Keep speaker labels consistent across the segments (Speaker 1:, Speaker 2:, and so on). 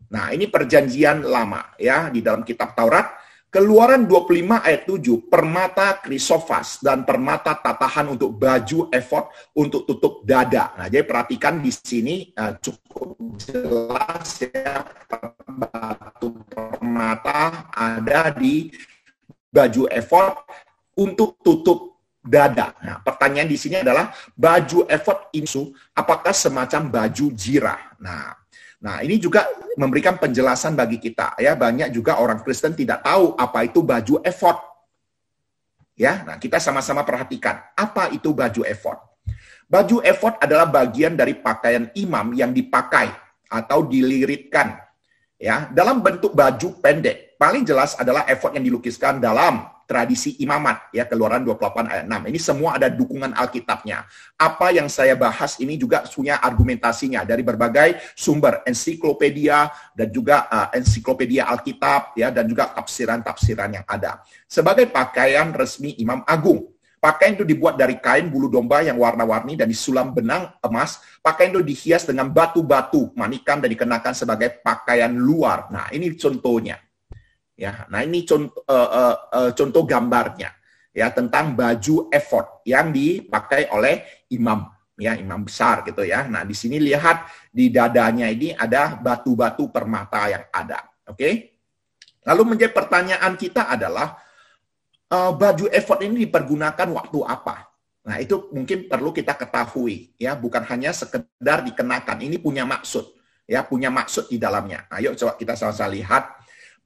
Speaker 1: Nah, ini perjanjian lama ya di dalam kitab Taurat. Keluaran 25 ayat 7, permata krisofas dan permata tatahan untuk baju efod untuk tutup dada. Nah, jadi perhatikan di sini cukup jelas ya, batu permata ada di baju efod untuk tutup dada. Nah, pertanyaan di sini adalah baju efod ini apakah semacam baju jirah? Nah, ini juga memberikan penjelasan bagi kita ya. Banyak juga orang Kristen tidak tahu apa itu baju efod. Ya, nah kita sama-sama perhatikan apa itu baju efod. Baju efod adalah bagian dari pakaian imam yang dipakai atau diliritkan ya dalam bentuk baju pendek. Paling jelas adalah efod yang dilukiskan dalam tradisi imamat ya, Keluaran 28 ayat 6. Ini semua ada dukungan Alkitabnya. Apa yang saya bahas ini juga punya argumentasinya dari berbagai sumber, ensiklopedia dan juga ensiklopedia Alkitab ya, dan juga tafsiran-tafsiran yang ada. Sebagai pakaian resmi Imam Agung. Pakaian itu dibuat dari kain bulu domba yang warna-warni dan disulam benang emas. Pakaian itu dihias dengan batu-batu manikan dan dikenakan sebagai pakaian luar. Nah, ini contohnya. Ya, nah ini contoh gambarnya ya tentang baju efod yang dipakai oleh imam ya, imam besar gitu ya. Nah, di sini lihat di dadanya ini ada batu-batu permata yang ada. Oke. Lalu menjadi pertanyaan kita adalah baju efod ini dipergunakan waktu apa? Nah, itu mungkin perlu kita ketahui ya, bukan hanya sekedar dikenakan. Ini punya maksud ya, punya maksud di dalamnya. Nah, yuk coba kita sama-sama lihat.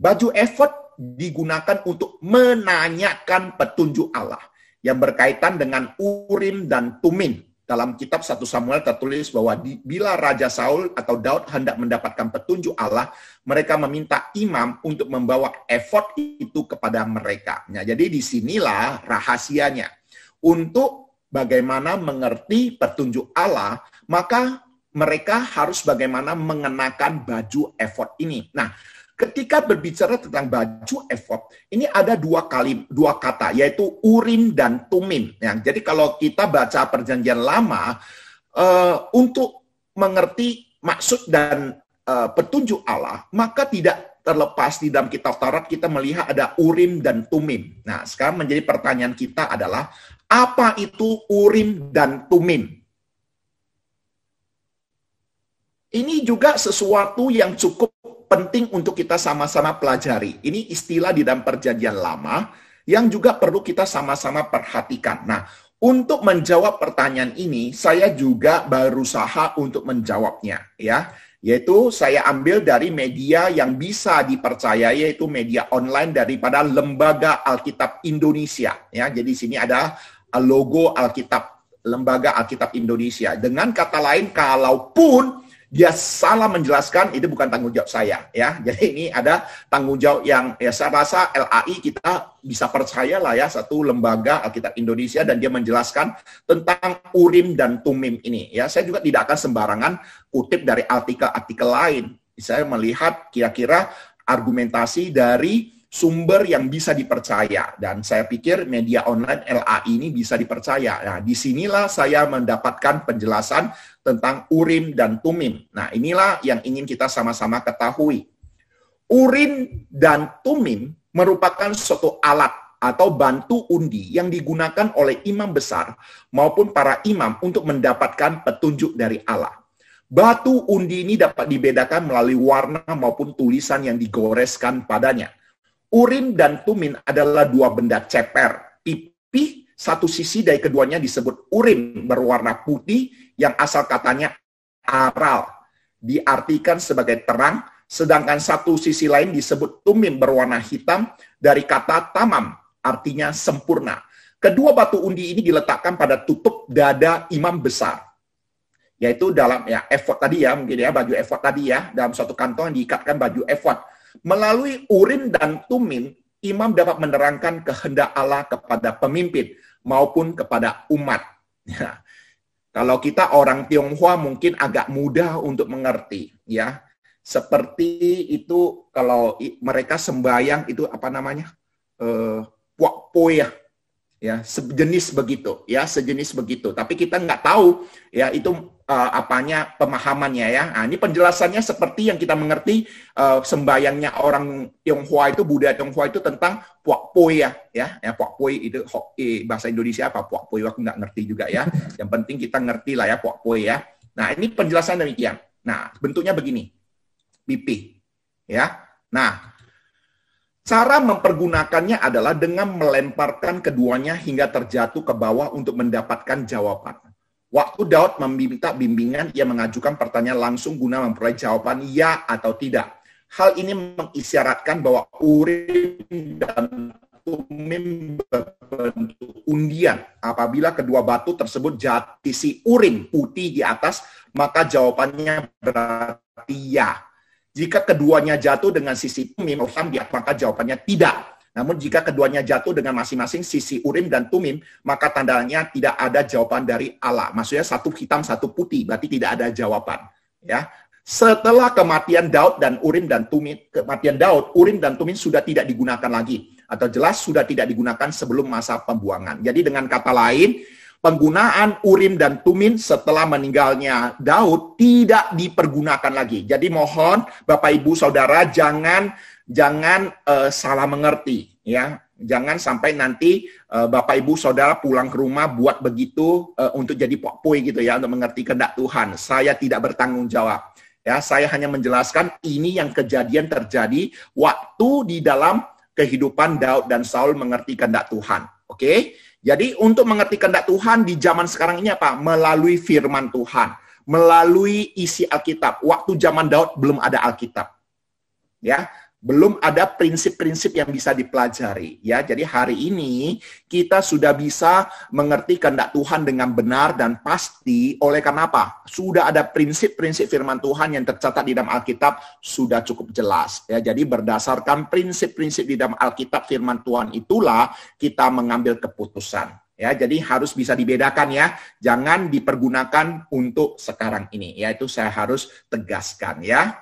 Speaker 1: Baju efod digunakan untuk menanyakan petunjuk Allah yang berkaitan dengan Urim dan Tumim. Dalam kitab 1 Samuel tertulis bahwa bila Raja Saul atau Daud hendak mendapatkan petunjuk Allah, mereka meminta imam untuk membawa efod itu kepada mereka. Nah, jadi disinilah rahasianya. Untuk bagaimana mengerti petunjuk Allah, maka mereka harus bagaimana mengenakan baju efod ini. Nah, ketika berbicara tentang baju efod, ini ada dua kata, yaitu Urim dan Tumim. Ya, jadi kalau kita baca perjanjian lama, untuk mengerti maksud dan petunjuk Allah, maka tidak terlepas di dalam kitab Taurat kita melihat ada Urim dan Tumim. Nah, sekarang menjadi pertanyaan kita adalah, apa itu Urim dan Tumim? Ini juga sesuatu yang cukup penting untuk kita sama-sama pelajari. Ini istilah di dalam perjanjian lama yang juga perlu kita sama-sama perhatikan. Nah, untuk menjawab pertanyaan ini, saya juga berusaha untuk menjawabnya, ya. Yaitu saya ambil dari media yang bisa dipercaya, yaitu media online daripada Lembaga Alkitab Indonesia. Ya, jadi sini ada logo Alkitab, Lembaga Alkitab Indonesia. Dengan kata lain, kalaupun dia salah menjelaskan, itu bukan tanggung jawab saya ya. Jadi ini ada tanggung jawab yang ya saya rasa LAI kita bisa percaya lah ya, satu lembaga Alkitab Indonesia, dan dia menjelaskan tentang Urim dan Tumim ini ya. Saya juga tidak akan sembarangan kutip dari artikel-artikel lain. Saya melihat kira-kira argumentasi dari sumber yang bisa dipercaya, dan saya pikir media online LAI ini bisa dipercaya. Nah, disinilah saya mendapatkan penjelasan tentang Urim dan Tumim. Nah, inilah yang ingin kita sama-sama ketahui. Urim dan Tumim merupakan suatu alat atau bantu undi yang digunakan oleh imam besar maupun para imam untuk mendapatkan petunjuk dari Allah. Batu undi ini dapat dibedakan melalui warna maupun tulisan yang digoreskan padanya. Urim dan Tumim adalah dua benda ceper, pipih, satu sisi dari keduanya disebut Urim berwarna putih yang asal katanya aral, diartikan sebagai terang, sedangkan satu sisi lain disebut Tumim berwarna hitam dari kata tamam, artinya sempurna. Kedua batu undi ini diletakkan pada tutup dada imam besar, yaitu dalam ya efod tadi ya, mungkin ya baju efod tadi ya, dalam suatu kantong yang diikatkan baju efod. Melalui Urim dan Tumim, imam dapat menerangkan kehendak Allah kepada pemimpin maupun kepada umat. Ya. Kalau kita orang Tionghoa mungkin agak mudah untuk mengerti, ya. Seperti itu kalau mereka sembahyang itu apa namanya? Puak po ya. ya, sejenis begitu, ya, sejenis begitu. Tapi kita nggak tahu, ya, itu apanya pemahamannya, ya. Nah, ini penjelasannya seperti yang kita mengerti sembayangnya orang Tionghoa itu, budaya Tionghoa itu tentang Puak Poi, ya, ya, Puak Poi itu bahasa Indonesia apa Puak Poi, aku nggak ngerti juga, ya. Yang penting kita ngerti lah, ya, Puak Poi, ya. Nah, ini penjelasan demikian. Nah, bentuknya begini, pipih, ya. Nah, cara mempergunakannya adalah dengan melemparkan keduanya hingga terjatuh ke bawah untuk mendapatkan jawaban. Waktu Daud meminta bimbingan, ia mengajukan pertanyaan langsung guna memperoleh jawaban ya atau tidak. Hal ini mengisyaratkan bahwa Urim dan Tumim berbentuk undian. Apabila kedua batu tersebut jatuh sisi Urim putih di atas, maka jawabannya berarti ya. Jika keduanya jatuh dengan sisi Tumim di atas, maka jawabannya tidak. Namun jika keduanya jatuh dengan masing-masing sisi Urim dan Tumim, maka tandanya tidak ada jawaban dari Allah. Maksudnya satu hitam, satu putih, berarti tidak ada jawaban. Ya. Setelah kematian Daud dan Urim dan Tumim, Urim dan Tumim sudah tidak digunakan lagi. Atau jelas sudah tidak digunakan sebelum masa pembuangan. Jadi dengan kata lain, penggunaan Urim dan Tumim setelah meninggalnya Daud tidak dipergunakan lagi. Jadi mohon Bapak Ibu Saudara jangan salah mengerti, ya. Jangan sampai nanti Bapak Ibu Saudara pulang ke rumah buat begitu untuk jadi pokpoi gitu ya, untuk mengerti kehendak Tuhan. Saya tidak bertanggung jawab. Ya, saya hanya menjelaskan ini yang kejadian terjadi waktu di dalam kehidupan Daud dan Saul mengerti kehendak Tuhan. Oke? Jadi untuk mengerti kehendak Tuhan di zaman sekarang ini apa? Melalui firman Tuhan, melalui isi Alkitab. Waktu zaman Daud belum ada Alkitab. Ya, belum ada prinsip-prinsip yang bisa dipelajari, ya. Jadi hari ini kita sudah bisa mengerti kehendak Tuhan dengan benar dan pasti. Oleh karena apa? Sudah ada prinsip-prinsip firman Tuhan yang tercatat di dalam Alkitab sudah cukup jelas, ya. Jadi berdasarkan prinsip-prinsip di dalam Alkitab firman Tuhan itulah kita mengambil keputusan. Ya, jadi harus bisa dibedakan, ya. Jangan dipergunakan untuk sekarang ini, ya. Itu saya harus tegaskan, ya.